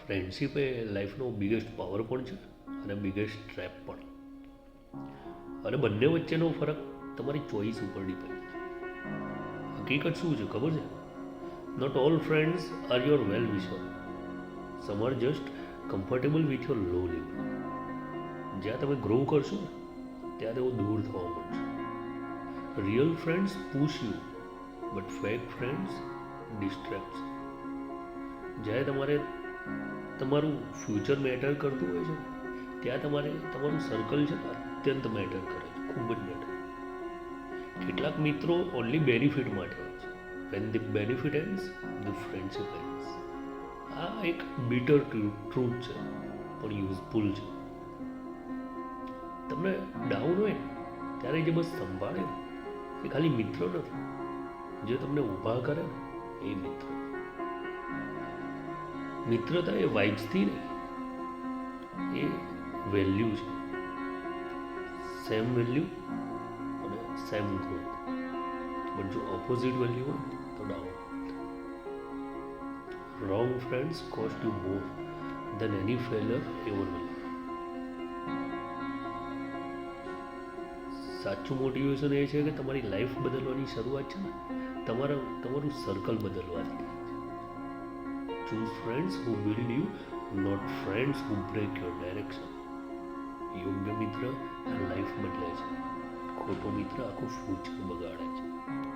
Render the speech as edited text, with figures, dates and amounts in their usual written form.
Friendship એ લાઈફનો biggest power પણ છે અને બિગેસ્ટ ટ્રેપ પણ. અને બંને વચ્ચેનો ફરક તમારી ચોઈસ ઉપર ડિપેન્ડ છે. હકીકત શું છે ખબર છે? Not all friends are your well wisher. Some are just comfortable with your low level. જ્યાં તમે ગ્રો કરશો ને ત્યાં તેઓ દૂર થવા મળશે. Real friends push you but fake friends distract. જ્યારે તમારે તમારું ફ્યુચર મેટર કરતું હોય છે ત્યાં તમારું સર્કલ છે ને અત્યંત મેટર કરે છે, ખૂબ જ મેટર. કેટલાક મિત્રો ઓનલી બેનિફિટ માટે હોય છે. When the benefit ends the friendship ends. આ એક બીટર ટ્રૂથ છે પણ યુઝફુલ છે. તમને ડાઉન હોય ને ત્યારે જે બસ સંભાળે ને એ ખાલી મિત્ર નથી, જે તમને ઊભા કરે ને એ મિત્ર. મિત્રતા એ વાઇબ્સથી નહીં, એ વેલ્યુ છે. સેમ વેલ્યુ અને સેમ ગ્રોથ. બટ જો ઓપોઝિટ વેલ્યુ હોય તો down. Wrong friends cost you more than any failure ever will. સાચું મોટિવેશન એ છે કે તમારી લાઈફ બદલવાની શરૂઆત છે ને તમારું સર્કલ બદલવાથી. Choose friends who build you, not friends who break your direction. યોગ્ય મિત્ર આ લાઈફ બદલે છે, ખોટો મિત્ર આખું ફ્યુચર બગાડે છે.